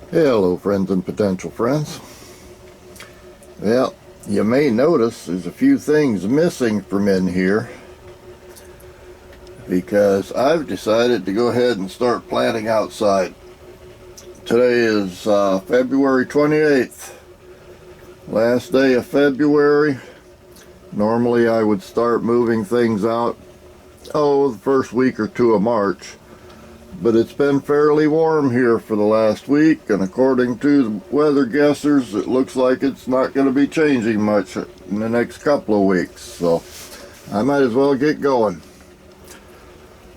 Hello friends and potential friends. Well, you may notice there's a few things missing from in here because I've decided to go ahead and start planting outside. Today is February 28th, last day of February. Normally I would start moving things out the first week or two of March. But it's been fairly warm here for the last week, and according to the weather guessers, it looks like it's not going to be changing much in the next couple of weeks. So I might as well get going.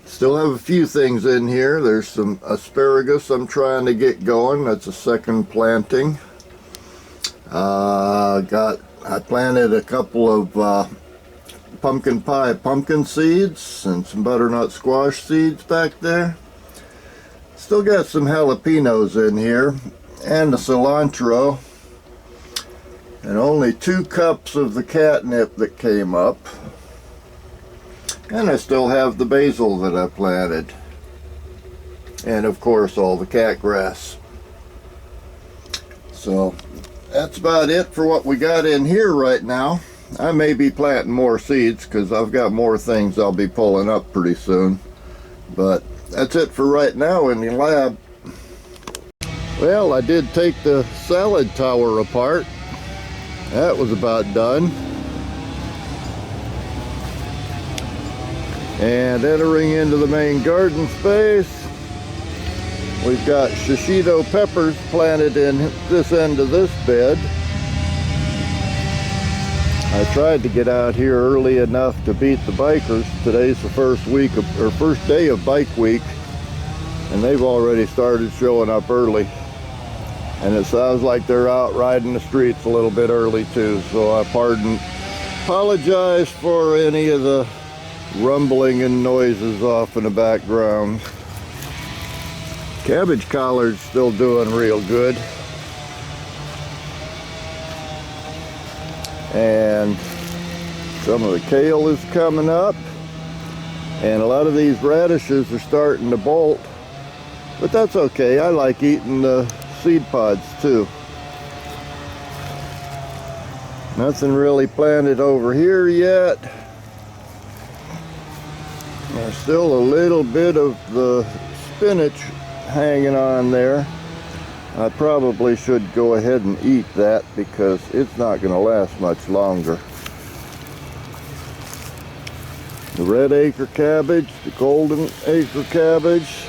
Still have a few things in here. There's some asparagus I'm trying to get going. That's a second planting. I planted a couple of pumpkin pie pumpkin seeds and some butternut squash seeds back there. Still got some jalapenos in here and the cilantro, and only 2 cups of the catnip that came up. And I still have the basil that I planted, and of course all the catgrass. So that's about it for what we got in here right now. I may be planting more seeds because I've got more things I'll be pulling up pretty soon, but that's it for right now in the lab. Well, I did take the salad tower apart. That was about done. And entering into the main garden space, we've got shishito peppers planted in this end of this bed. I tried to get out here early enough to beat the bikers. Today's the first day of bike week, and they've already started showing up early. And it sounds like they're out riding the streets a little bit early too, so I apologize for any of the rumbling and noises off in the background. Cabbage collards still doing real good. And some of the kale is coming up, and a lot of these radishes are starting to bolt, but that's okay. I like eating the seed pods too. Nothing really planted over here yet. There's still a little bit of the spinach hanging on there. I probably should go ahead and eat that because it's not going to last much longer. The red acre cabbage, the golden acre cabbage,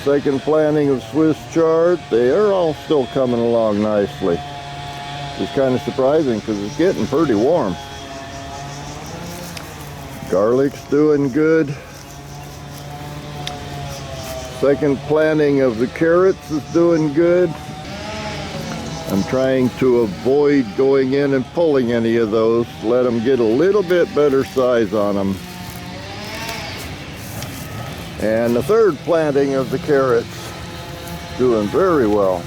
second planting of Swiss chard, they are all still coming along nicely. It's kind of surprising because it's getting pretty warm. Garlic's doing good. Second planting of the carrots is doing good. I'm trying to avoid going in and pulling any of those. Let them get a little bit better size on them. And the third planting of the carrots, doing very well.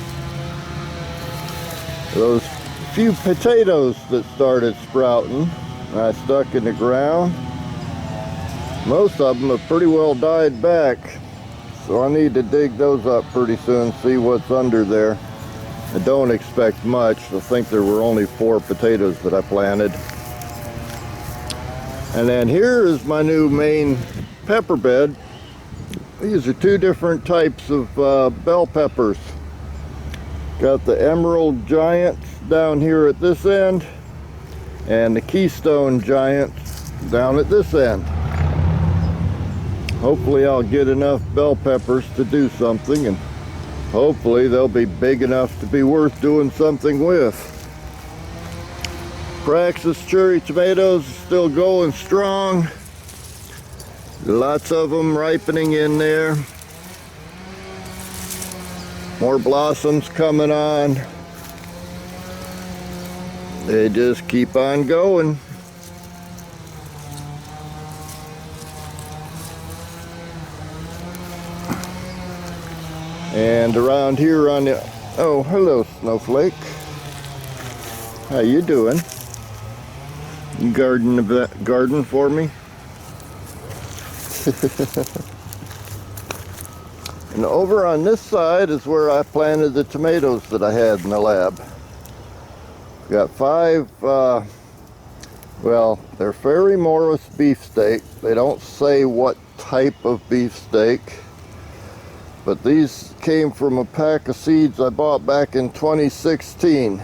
Those few potatoes that started sprouting, I stuck in the ground. Most of them have pretty well died back. So I need to dig those up pretty soon, see what's under there. I don't expect much. I think there were only 4 potatoes that I planted. And then here is my new main pepper bed. These are 2 different types of bell peppers. Got the Emerald Giants down here at this end, and the Keystone Giants down at this end. Hopefully I'll get enough bell peppers to do something, and hopefully they'll be big enough to be worth doing something with. Praxis cherry tomatoes are still going strong. Lots of them ripening in there. More blossoms coming on. They just keep on going. And around here on the, oh, hello Snowflake. How you doing? You garden for me? And over on this side is where I planted the tomatoes that I had in the lab. Got 5, well, they're Fairy Morris beefsteak. They don't say what type of beefsteak, but these came from a pack of seeds I bought back in 2016.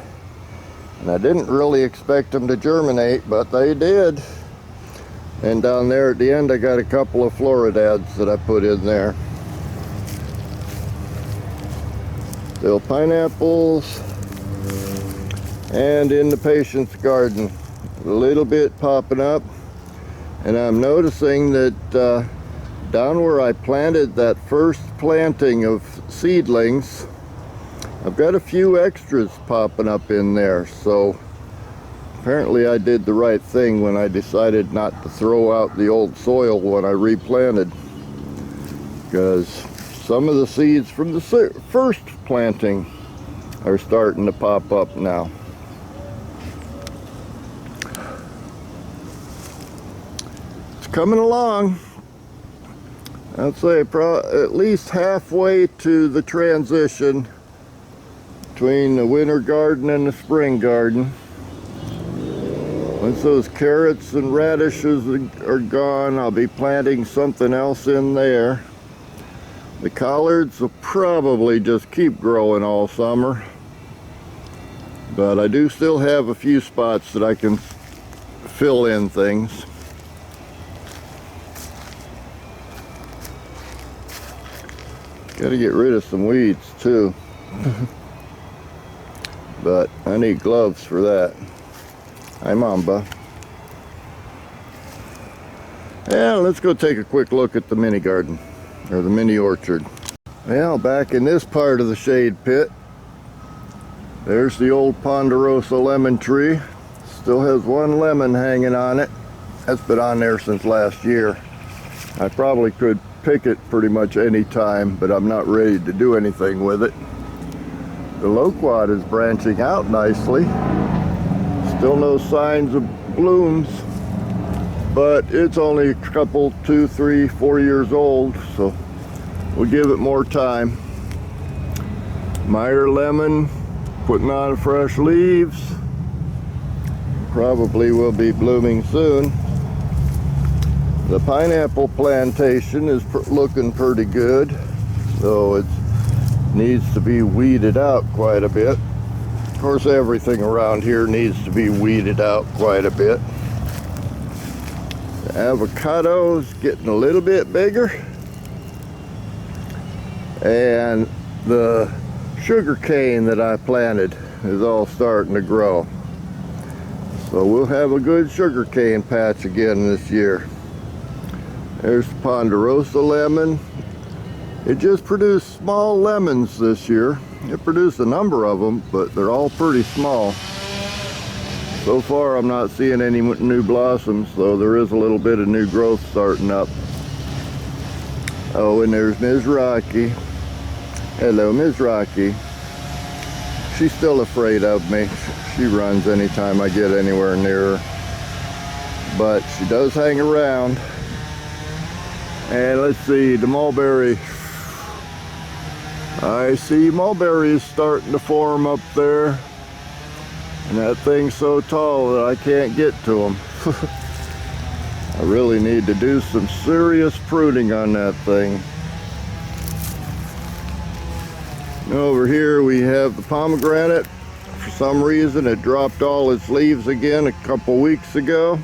And I didn't really expect them to germinate, but they did. And down there at the end I got a couple of Floridads that I put in there. Still pineapples. And in the patience garden, a little bit popping up. And I'm noticing that down where I planted that first planting of seedlings, I've got a few extras popping up in there. So apparently I did the right thing when I decided not to throw out the old soil when I replanted, because some of the seeds from the first planting are starting to pop up now. It's coming along. I'd say at least halfway to the transition between the winter garden and the spring garden. Once those carrots and radishes are gone, I'll be planting something else in there. The collards will probably just keep growing all summer, but I do still have a few spots that I can fill in things. Got to get rid of some weeds too. But I need gloves for that. Hi, Mamba. Yeah, let's go take a quick look at the mini garden, or the mini orchard. Well, back in this part of the shade pit, there's the old Ponderosa lemon tree. Still has one lemon hanging on it. That's been on there since last year. I probably could pick it pretty much any time, but I'm not ready to do anything with it. The loquat is branching out nicely. Still no signs of blooms, but it's only a couple, 2, 3, 4 years old, so we'll give it more time. Meyer lemon putting on fresh leaves. Probably will be blooming soon. The pineapple plantation is looking pretty good, though it needs to be weeded out quite a bit. Of course, everything around here needs to be weeded out quite a bit. The avocado's getting a little bit bigger, and the sugar cane that I planted is all starting to grow. So we'll have a good sugar cane patch again this year. There's the Ponderosa lemon. It just produced small lemons this year. It produced a number of them, but they're all pretty small. So far I'm not seeing any new blossoms, though there is a little bit of new growth starting up. Oh, and there's Ms. Rocky. Hello, Ms. Rocky. She's still afraid of me. She runs anytime I get anywhere near her. But she does hang around. And let's see, the mulberry. I see mulberries starting to form up there. And that thing's so tall that I can't get to them. I really need to do some serious pruning on that thing. And over here we have the pomegranate. For some reason it dropped all its leaves again a couple weeks ago.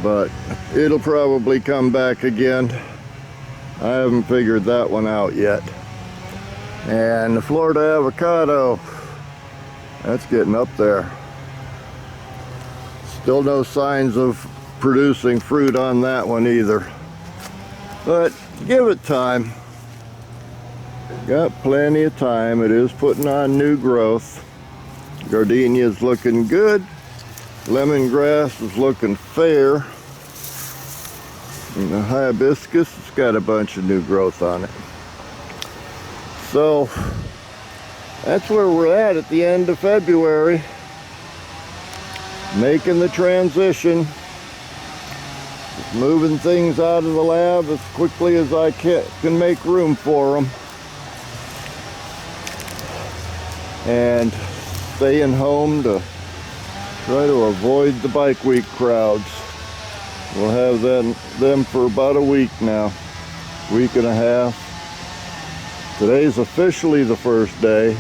But it'll probably come back again. I haven't figured that one out yet. And the Florida avocado, that's getting up there. Still no signs of producing fruit on that one either. But give it time. Got plenty of time. It is putting on new growth. Gardenia's looking good. Lemongrass is looking fair. And the hibiscus has got a bunch of new growth on it. So that's where we're at the end of February. Making the transition. moving things out of the lab as quickly as I can make room for them, and staying home to try to avoid the bike week crowds. We'll have them for about a week now, week and a half. Today's officially the first day.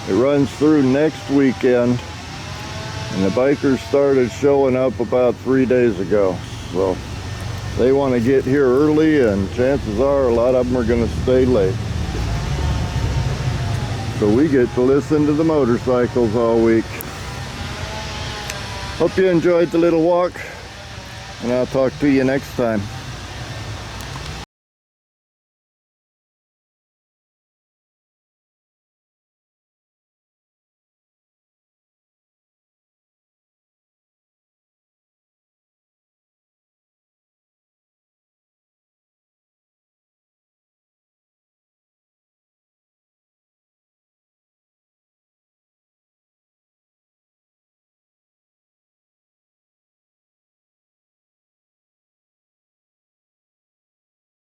It runs through next weekend, and the bikers started showing up about 3 days ago. So they want to get here early, and chances are a lot of them are going to stay late. So we get to listen to the motorcycles all week. Hope you enjoyed the little walk, and I'll talk to you next time.